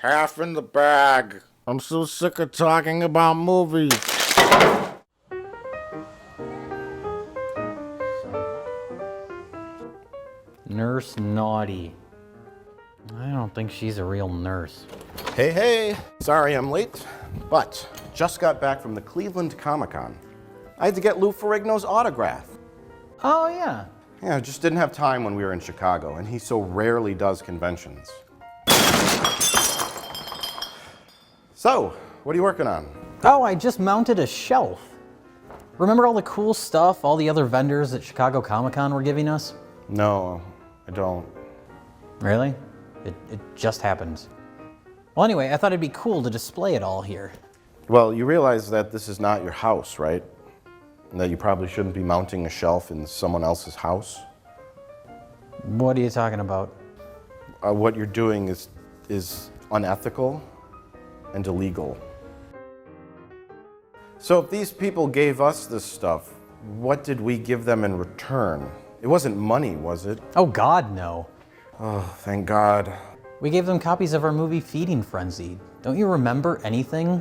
Half in the bag. I'm so sick of talking about movies. Nurse Naughty. I don't think she's a real nurse. Hey, sorry I'm late, but just got back from the Cleveland Comic-Con. I had to get Lou Ferrigno's autograph. Oh, yeah. Yeah, I just didn't have time when we were in Chicago, and he so rarely does conventions. So, what are you working on? Oh, I just mounted a shelf. Remember all the cool stuff all the other vendors at Chicago Comic-Con were giving us? No, I don't. Really? It just happened. Well, anyway, I thought it'd be cool to display it all here. Well, you realize that this is not your house, right? And that you probably shouldn't be mounting a shelf in someone else's house? What are you talking about? What you're doing is unethical and illegal. So if these people gave us this stuff, what did we give them in return? It wasn't money, was it? Oh, God, no. Oh, thank God. We gave them copies of our movie Feeding Frenzy. Don't you remember anything?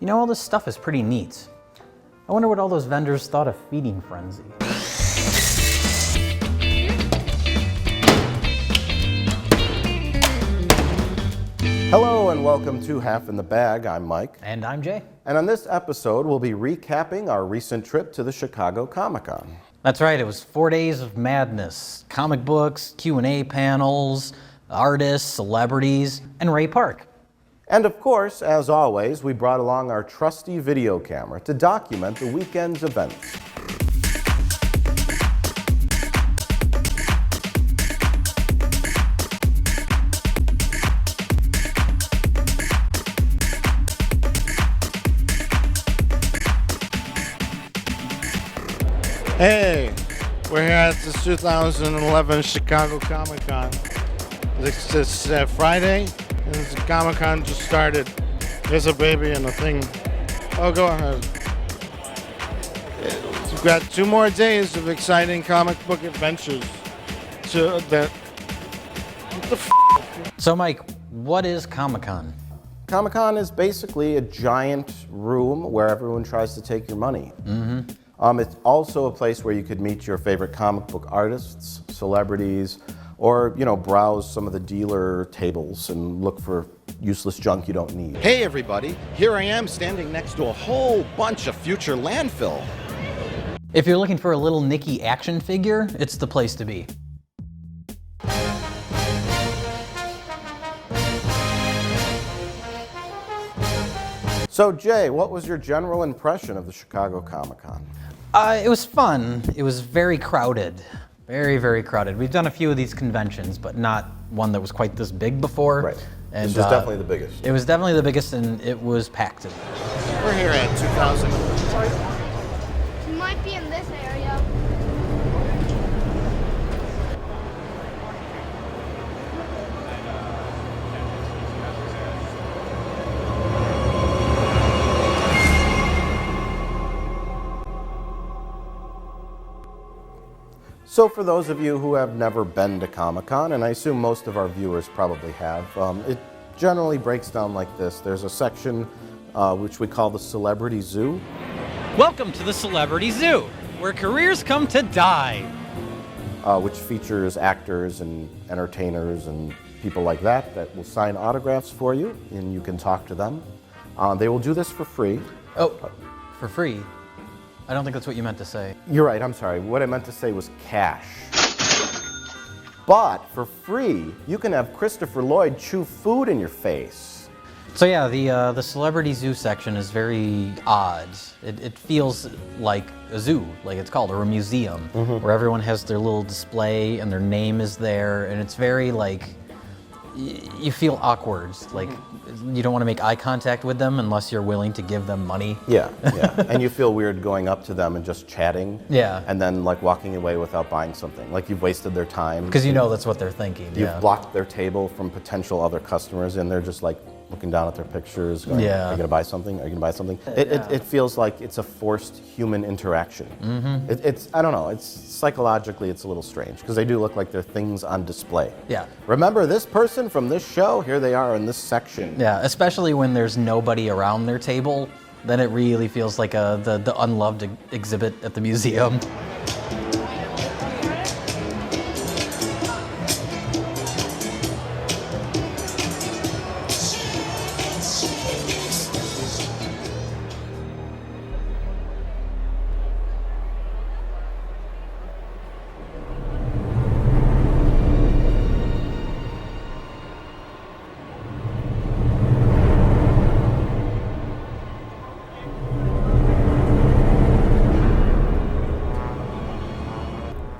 You know, all this stuff is pretty neat. I wonder what all those vendors thought of Feeding Frenzy. Hello and welcome to Half in the Bag. I'm Mike. And I'm Jay. And on this episode, we'll be recapping our recent trip to the Chicago Comic-Con. That's right, it was 4 days of madness. Comic books, Q&A panels, artists, celebrities, and Ray Park. And of course, as always, we brought along our trusty video camera to document the weekend's events. Hey, we're here at the 2011 Chicago Comic-Con. It's Friday, and the Comic-Con just started. There's a baby and a thing. Oh, go ahead. We've got 2 more days of exciting comic book adventures. What the f***? So Mike, what is Comic-Con? Comic-Con is basically a giant room where everyone tries to take your money. It's also a place where you could meet your favorite comic book artists, celebrities, or, browse some of the dealer tables and look for useless junk you don't need. Hey everybody, here I am standing next to a whole bunch of future landfill. If you're looking for a little Nicky action figure, it's the place to be. So Jay, what was your general impression of the Chicago Comic-Con? It was fun. It was very crowded. Very, very crowded. We've done a few of these conventions, but not one that was quite this big before. Right. And, this was definitely the biggest. It was definitely the biggest, and it was packed. We're here at 2000. You might be in this area. So for those of you who have never been to Comic-Con, and I assume most of our viewers probably have, it generally breaks down like this. There's a section which we call the Celebrity Zoo. Welcome to the Celebrity Zoo, where careers come to die. Which features actors and entertainers and people like that will sign autographs for you, and you can talk to them. They will do this for free. Oh, for free? I don't think that's what you meant to say. You're right, I'm sorry. What I meant to say was cash. But for free, you can have Christopher Lloyd chew food in your face. So yeah, the Celebrity Zoo section is very odd. It feels like a zoo, like it's called, or a museum, where everyone has their little display and their name is there, and it's very like, you feel awkward, like you don't want to make eye contact with them unless you're willing to give them money. Yeah. And you feel weird going up to them and just chatting. Yeah. And then like walking away without buying something. Like you've wasted their time. Because you know that's what they're thinking. You've blocked their table from potential other customers and they're just like looking down at their pictures, going, Yeah. are you going to buy something? Are you going to buy something? It feels like it's a forced human interaction. It's I don't know, it's psychologically it's a little strange because they do look like they're things on display. Yeah. Remember this person from this show? Here they are in this section. Yeah, especially when there's nobody around their table, then it really feels like the unloved exhibit at the museum.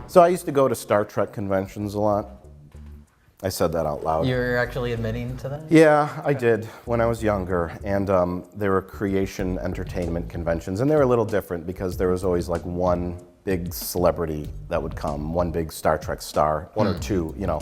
So I used to go to Star Trek conventions a lot. I said that out loud. You're actually admitting to that? Yeah, I did when I was younger, and they were creation entertainment conventions, and they were a little different because there was always like one big celebrity that would come, one big Star Trek star, one or two, you know,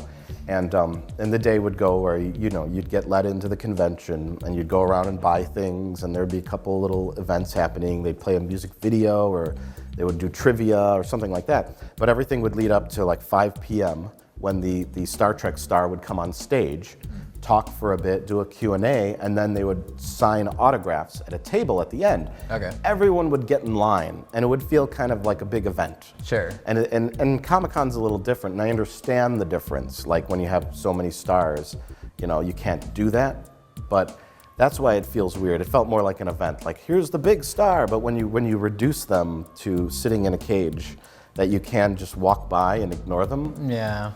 and the day would go where you'd get let into the convention and you'd go around and buy things, and there'd be a couple little events happening. They'd play a music video, or they would do trivia or something like that. But everything would lead up to like 5 p.m. when the Star Trek star would come on stage, talk for a bit, do a Q&A, and then they would sign autographs at a table at the end. Okay. Everyone would get in line, and it would feel kind of like a big event. Sure. And Comic-Con's a little different, and I understand the difference. Like when you have so many stars, you can't do that, but that's why it feels weird. It felt more like an event, like here's the big star, but when you reduce them to sitting in a cage that you can just walk by and ignore them, Yeah.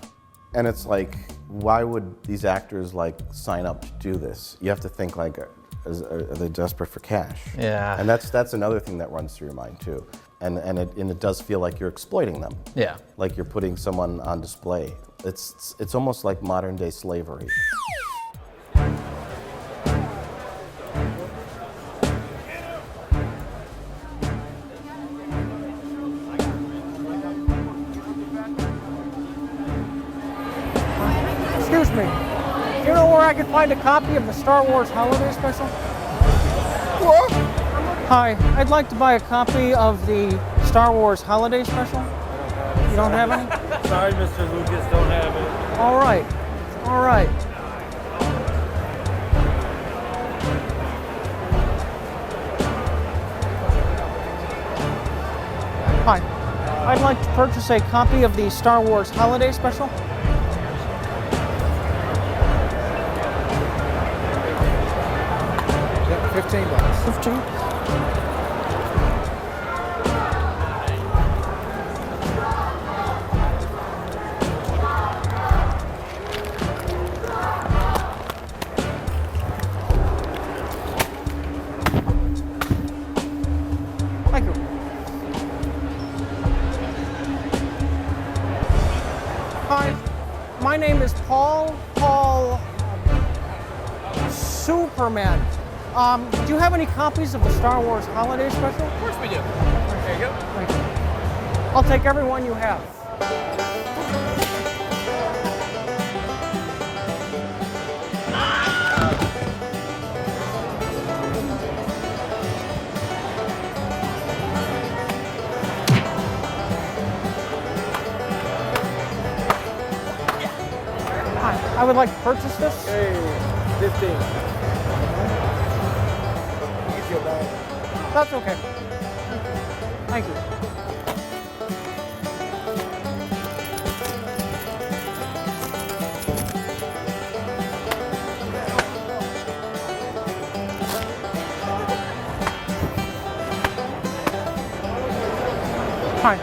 and it's like, why would these actors like sign up to do this? You have to think like, are they desperate for cash? Yeah. And that's another thing that runs through your mind too. And it does feel like you're exploiting them. Yeah. Like you're putting someone on display. It's almost like modern day slavery. Excuse me. Do you know where I can find a copy of the Star Wars Holiday Special? What? Hi, I'd like to buy a copy of the Star Wars Holiday Special. You don't have any? Sorry, Mr. Lucas, don't have it. All right. All right. Hi. I'd like to purchase a copy of the Star Wars Holiday Special. $15. 15? Thank you. Hi, my name is Paul Superman. Do you have any copies of the Star Wars Holiday Special? Of course we do. There you go. Thank you. I'll take every one you have. Hi, I would like to purchase this. Hey, 15. Use your bag. That's okay. Thank you. Hi.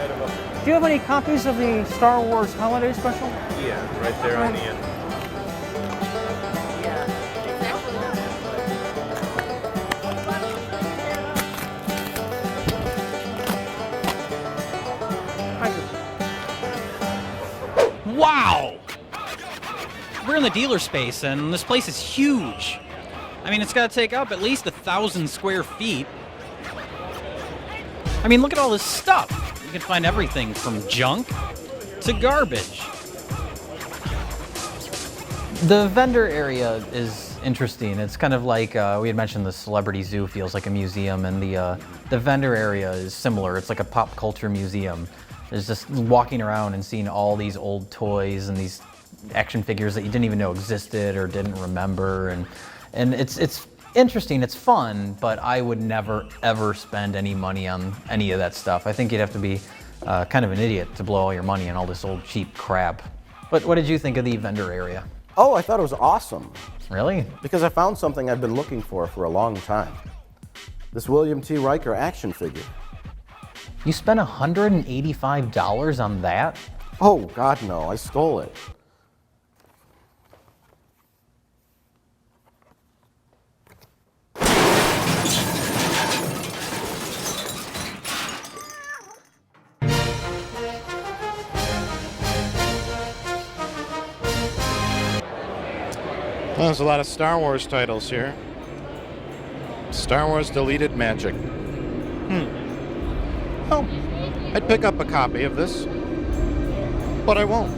Do you have any copies of the Star Wars Holiday Special? Yeah, right there on the end. Thank you. Wow! We're in the dealer space, and this place is huge. I mean, it's got to take up at least 1,000 square feet. I mean, look at all this stuff. You can find everything from junk to garbage. The vendor area is interesting. It's kind of like we had mentioned the Celebrity Zoo feels like a museum, and the vendor area is similar. It's like a pop culture museum. There's just walking around and seeing all these old toys and these action figures that you didn't even know existed or didn't remember, and it's interesting. It's fun, but I would never ever spend any money on any of that stuff. I think you'd have to be kind of an idiot to blow all your money on all this old cheap crap. But what did you think of the vendor area? Oh, I thought it was awesome. Really? Because I found something I've been looking for a long time. This William T. Riker action figure. You spent $185 on that? Oh, God, no. I stole it. Well, there's a lot of Star Wars titles here. Star Wars Deleted Magic. Oh, I'd pick up a copy of this, but I won't.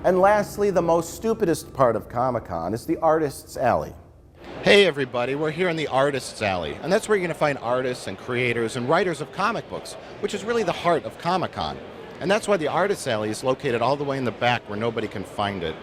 And lastly, the most stupidest part of Comic-Con is the Artists Alley. Hey everybody, we're here in the Artists Alley, and that's where you're going to find artists and creators and writers of comic books, which is really the heart of Comic-Con. And that's why the Artists Alley is located all the way in the back where nobody can find it.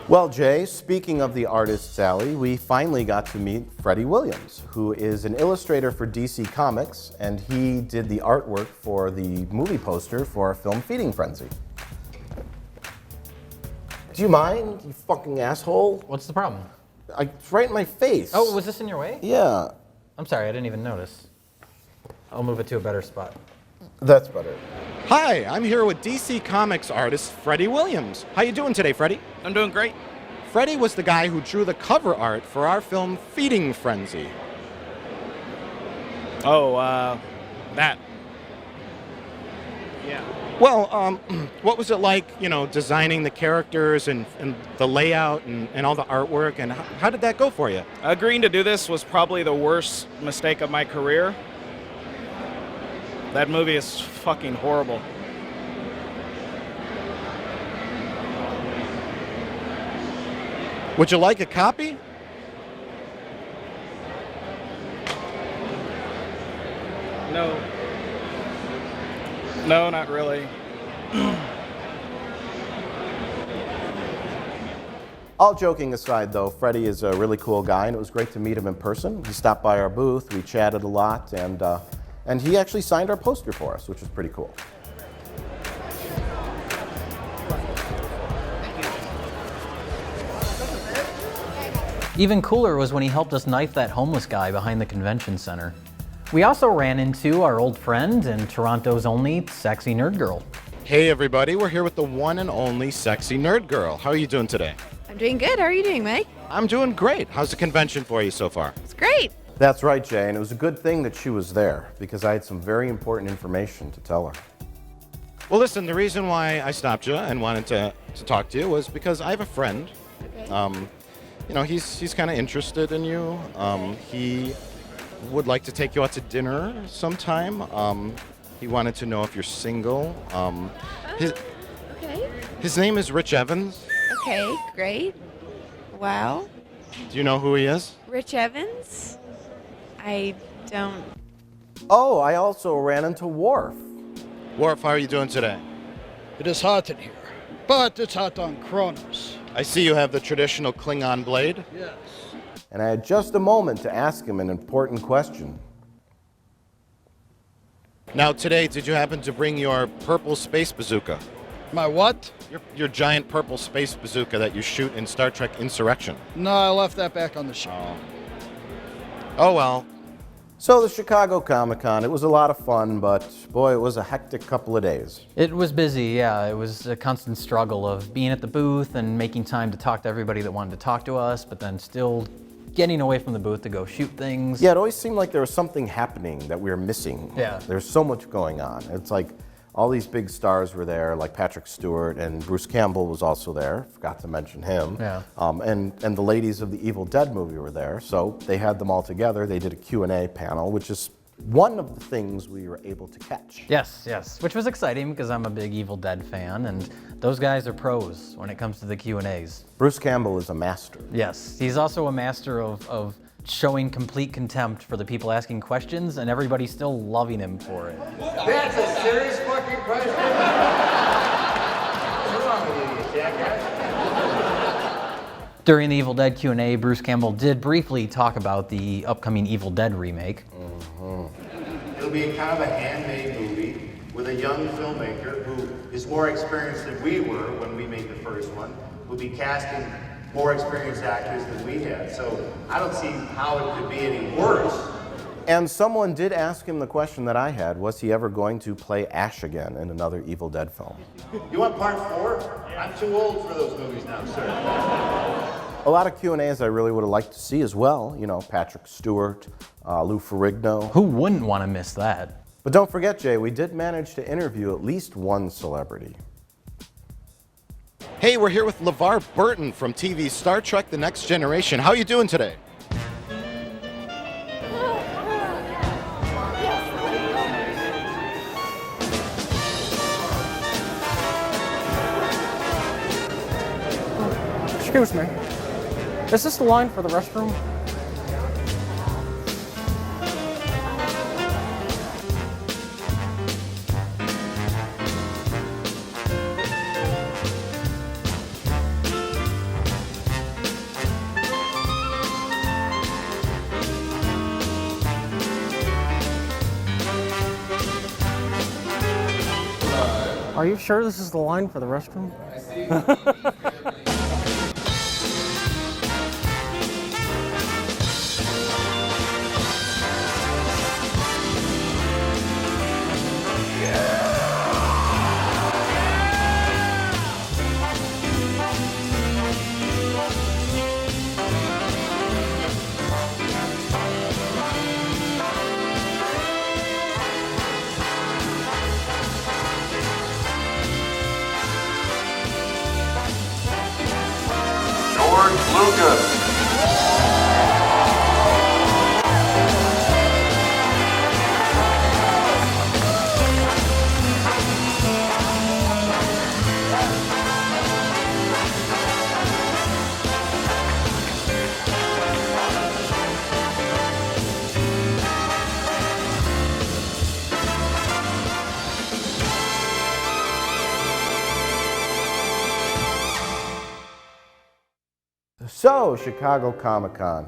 Well, Jay, speaking of the Artists Alley, we finally got to meet Freddie Williams, who is an illustrator for DC Comics, and he did the artwork for the movie poster for our film Feeding Frenzy. Do you mind, you fucking asshole? What's the problem? It's right in my face. Oh, was this in your way? Yeah, I'm sorry, I didn't even notice. I'll move it to a better spot. that's better. Hi, I'm here with DC Comics artist Freddie Williams. How you doing today, Freddie? I'm doing great. Freddie was the guy who drew the cover art for our film Feeding Frenzy. Oh, that. Yeah. Well, what was it like, designing the characters and the layout and all the artwork, and how did that go for you? Agreeing to do this was probably the worst mistake of my career. That movie is fucking horrible. Would you like a copy? No. No, not really. All joking aside, though, Freddie is a really cool guy, and it was great to meet him in person. He stopped by our booth, we chatted a lot, and he actually signed our poster for us, which was pretty cool. Even cooler was when he helped us knife that homeless guy behind the convention center. We also ran into our old friend and Toronto's only sexy nerd girl. Hey everybody, we're here with the one and only sexy nerd girl. How are you doing today? I'm doing good. How are you doing, Mike? I'm doing great. How's the convention for you so far? It's great. That's right, Jay, and it was a good thing that she was there, because I had some very important information to tell her. Well, listen, the reason why I stopped you and wanted to talk to you was because I have a friend. Okay. He's kind of interested in you. He would like to take you out to dinner sometime. He wanted to know if you're single. Okay. His name is Rich Evans. Okay, great. Wow. Do you know who he is? Rich Evans? I don't. Oh, I also ran into Worf. Worf, how are you doing today? It is hot in here, but it's hot on Kronos. I see you have the traditional Klingon blade. Yes. And I had just a moment to ask him an important question. Now today, did you happen to bring your purple space bazooka? My what? Your giant purple space bazooka that you shoot in Star Trek Insurrection. No, I left that back on the ship. Oh well. So the Chicago Comic-Con, it was a lot of fun, but boy, it was a hectic couple of days. It was busy, yeah. It was a constant struggle of being at the booth and making time to talk to everybody that wanted to talk to us, but then still getting away from the booth to go shoot things. Yeah, it always seemed like there was something happening that we were missing. Yeah. There's so much going on. It's like all these big stars were there, like Patrick Stewart, and Bruce Campbell was also there. Forgot to mention him. Yeah. And the ladies of the Evil Dead movie were there, so they had them all together. They did a Q&A panel, which is one of the things we were able to catch. Yes, which was exciting because I'm a big Evil Dead fan, and those guys are pros when it comes to the Q&As. Bruce Campbell is a master. Yes, he's also a master of showing complete contempt for the people asking questions, and everybody still loving him for it. That's a serious fucking question. What's wrong with you, jackass? During the Evil Dead Q&A, Bruce Campbell did briefly talk about the upcoming Evil Dead remake. It'll be kind of a handmade movie with a young filmmaker who is more experienced than we were when we made the first one. We'll be casting more experienced actors than we had, so I don't see how it could be any worse. And someone did ask him the question that I had, was he ever going to play Ash again in another Evil Dead film? You want part 4? I'm too old for those movies now, sir. A lot of Q&As I really would have liked to see as well. You know, Patrick Stewart, Lou Ferrigno. Who wouldn't want to miss that? But don't forget, Jay, we did manage to interview at least one celebrity. Hey, we're here with LeVar Burton from TV's Star Trek The Next Generation. How are you doing today? Excuse me. Is this the line for the restroom? Are you sure this is the line for the restroom? Lucas. So, Chicago Comic-Con.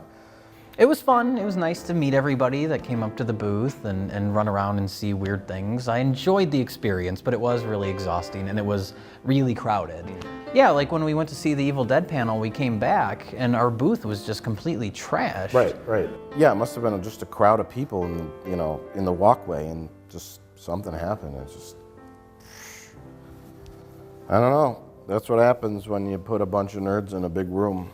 It was fun. It was nice to meet everybody that came up to the booth and run around and see weird things. I enjoyed the experience, but it was really exhausting and it was really crowded. Yeah, like when we went to see the Evil Dead panel, we came back and our booth was just completely trashed. Right. Yeah, it must have been just a crowd of people in the walkway, and just something happened. It's just, I don't know. That's what happens when you put a bunch of nerds in a big room.